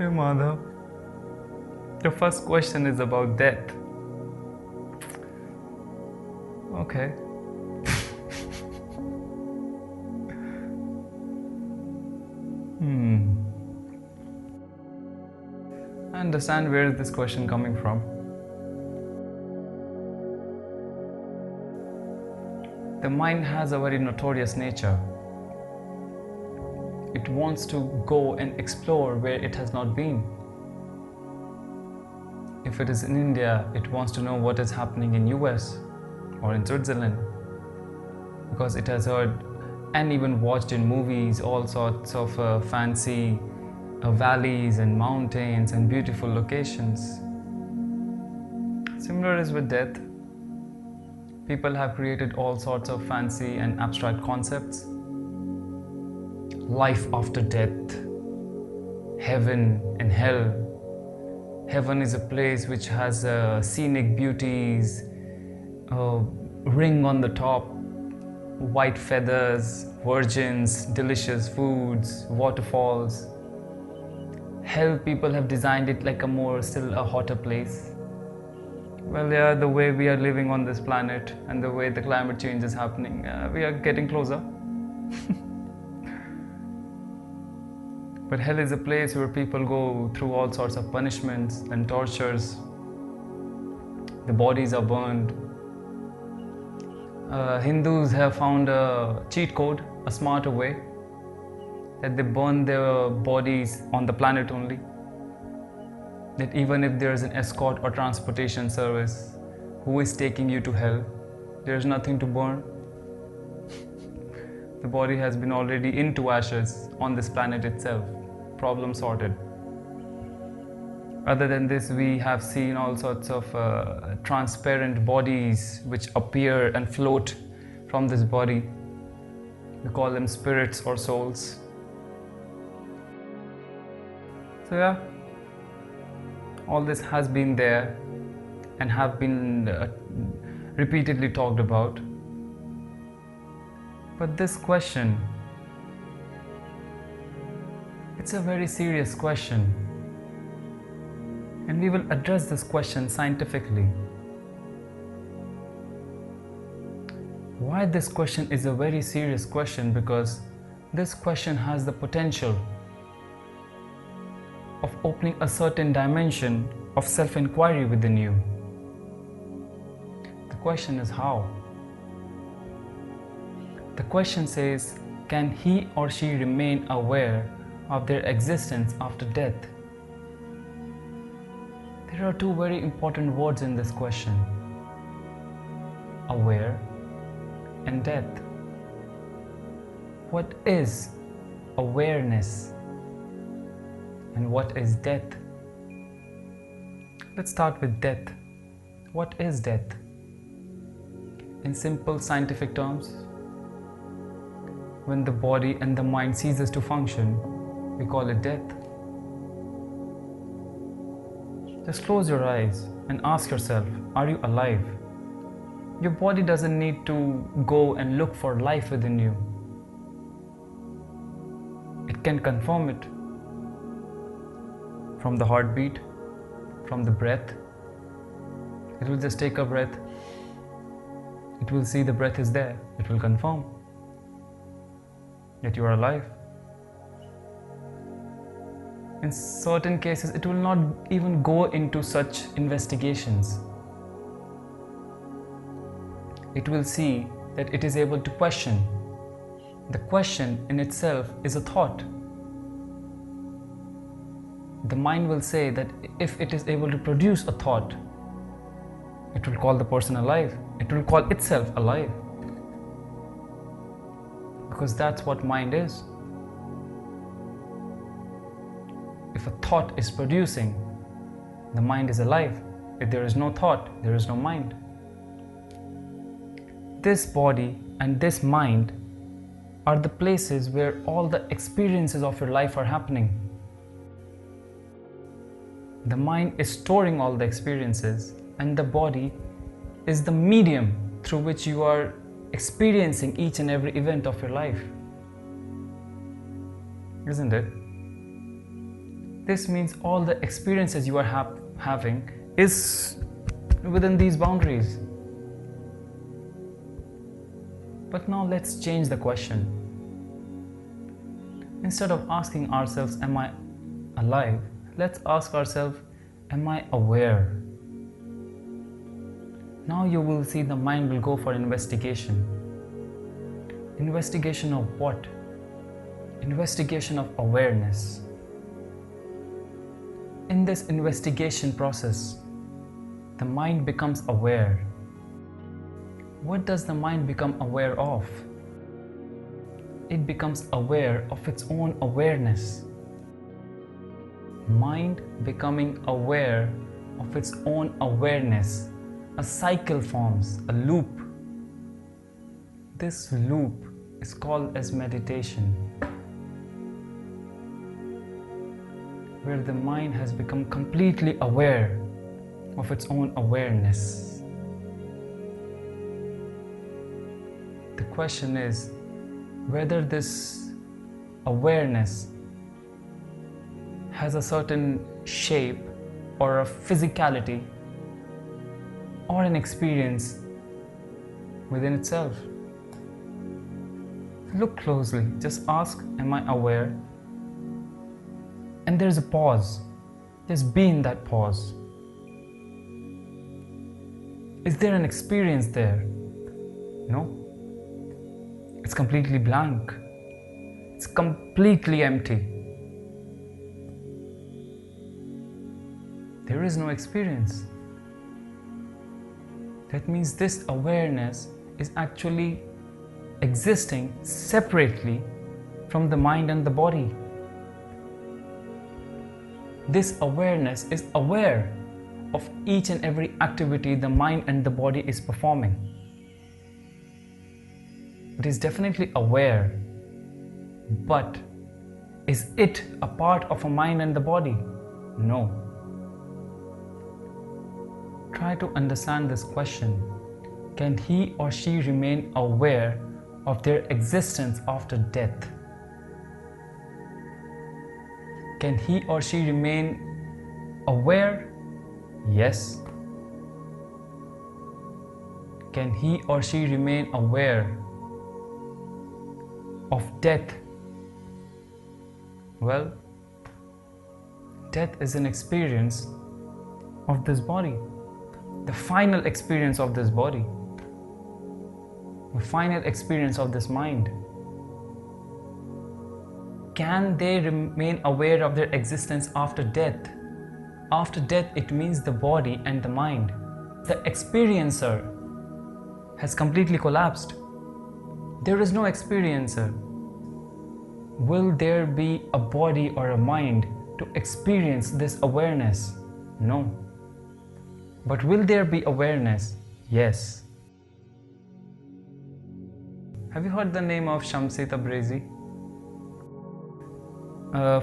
Hey Madhav, the first question is about death. Okay. I understand where is this question coming from. The mind has a very notorious nature. It wants to go and explore where it has not been. If it is in India, it wants to know what is happening in US or in Switzerland, because it has heard and even watched in movies all sorts of fancy valleys and mountains and beautiful locations. Similar is with death. People have created all sorts of fancy and abstract concepts. Life after death, heaven and hell. Heaven is a place which has scenic beauties, a ring on the top, white feathers, virgins, delicious foods, waterfalls. Hell, people have designed it like still a hotter place. Well, yeah, the way we are living on this planet and the way the climate change is happening, we are getting closer. But hell is a place where people go through all sorts of punishments and tortures. The bodies are burned. Hindus have found a cheat code, a smarter way, that they burn their bodies on the planet only. That even if there is an escort or transportation service who is taking you to hell, there is nothing to burn. The body has been already into ashes on this planet itself. Problem sorted. Other than this, we have seen all sorts of transparent bodies which appear and float from this body. We call them spirits or souls. So yeah, all this has been there and have been repeatedly talked about. But this question, it's a very serious question, and we will address this question scientifically. Why this question is a very serious question? Because this question has the potential of opening a certain dimension of self-inquiry within you. The question is how? The question says, can he or she remain aware of their existence after death? There are two very important words in this question: aware and death. What is awareness and what is death? Let's start with death. What is death? In simple scientific terms, when the body and the mind ceases to function, we call it death. Just close your eyes and ask yourself, are you alive? Your body doesn't need to go and look for life within you. It can confirm it from the heartbeat, from the breath. It will just take a breath. It will see the breath is there. It will confirm that you are alive. In certain cases, it will not even go into such investigations. It will see that it is able to question. The question in itself is a thought. The mind will say that if it is able to produce a thought, it will call the person alive. It will call itself alive. Because that's what mind is. If a thought is producing, the mind is alive. If there is no thought, there is no mind. This body and this mind are the places where all the experiences of your life are happening. The mind is storing all the experiences, and the body is the medium through which you are experiencing each and every event of your life. Isn't it? This means all the experiences you are having is within these boundaries. But now let's change the question. Instead of asking ourselves, am I alive? Let's ask ourselves, am I aware? Now you will see the mind will go for investigation. Investigation of what? Investigation of awareness. In this investigation process, the mind becomes aware. What does the mind become aware of? It becomes aware of its own awareness. Mind becoming aware of its own awareness. A cycle forms, a loop. This loop is called as meditation, where the mind has become completely aware of its own awareness. The question is whether this awareness has a certain shape or a physicality or an experience within itself. Look closely, just ask, am I aware? And there's a pause. Just be in that pause. Is there an experience there? No. It's completely blank. It's completely empty. There is no experience. That means this awareness is actually existing separately from the mind and the body. This awareness is aware of each and every activity the mind and the body is performing. It is definitely aware, but is it a part of a mind and the body? No. Try to understand this question. Can he or she remain aware of their existence after death? Can he or she remain aware? Yes. Can he or she remain aware of death? Well, death is an experience of this body, the final experience of this body, the final experience of this mind. Can they remain aware of their existence after death? After death, it means the body and the mind. The experiencer has completely collapsed. There is no experiencer. Will there be a body or a mind to experience this awareness? No. But will there be awareness? Yes. Have you heard the name of Shamsi Tabrizi?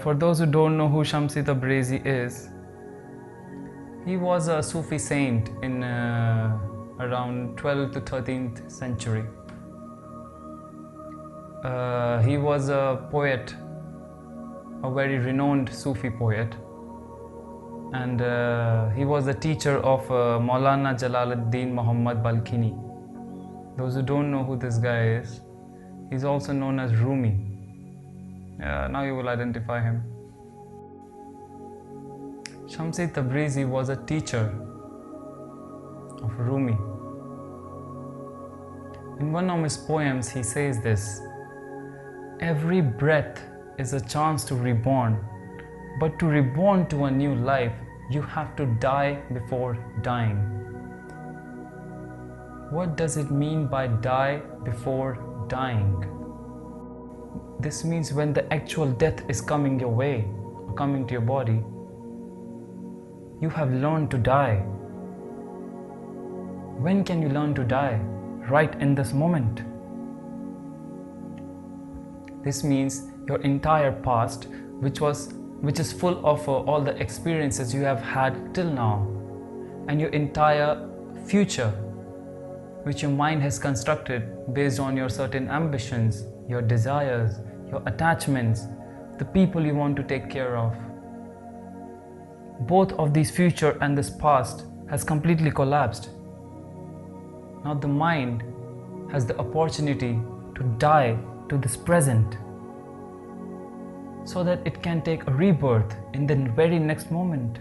For those who don't know who Shamsi Tabrizi is, he was a Sufi saint in around 12th to 13th century. He was a poet, a very renowned Sufi poet, and he was a teacher of Maulana Jalaluddin Muhammad Balkhini. Those who don't know who this guy is, he's also known as Rumi. Now you will identify him. Shamsi Tabrizi was a teacher of Rumi. In one of his poems, he says this: every breath is a chance to reborn, but to reborn to a new life, you have to die before dying. What does it mean by die before dying? This means when the actual death is coming your way, or coming to your body, you have learned to die. When can you learn to die? Right in this moment. This means your entire past, which is full of all the experiences you have had till now, and your entire future, which your mind has constructed based on your certain ambitions, your desires, your attachments, the people you want to take care of. Both of these future and this past has completely collapsed. Now the mind has the opportunity to die to this present so that it can take a rebirth in the very next moment.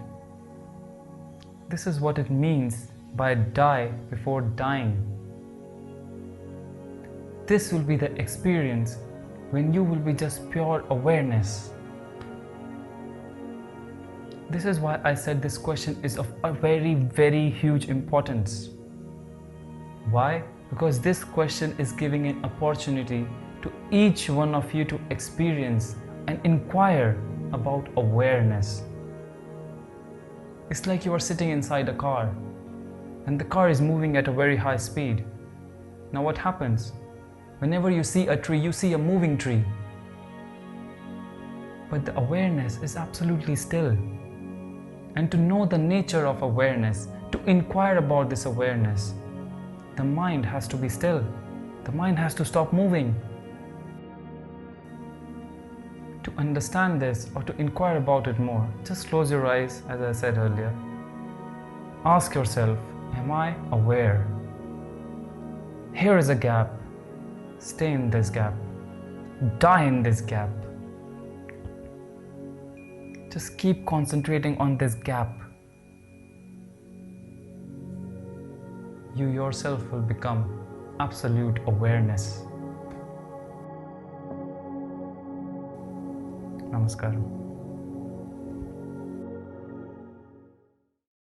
This is what it means by die before dying. This will be the experience when you will be just pure awareness. This is why I said this question is of a very, very huge importance. Why? Because this question is giving an opportunity to each one of you to experience and inquire about awareness. It's like you are sitting inside a car and the car is moving at a very high speed. Now what happens? Whenever you see a tree, you see a moving tree. But the awareness is absolutely still. And to know the nature of awareness, to inquire about this awareness, the mind has to be still. The mind has to stop moving. To understand this or to inquire about it more, just close your eyes, as I said earlier. Ask yourself, am I aware? Here is a gap. Stay in this gap. Die in this gap. Just keep concentrating on this gap. You yourself will become absolute awareness. Namaskaram.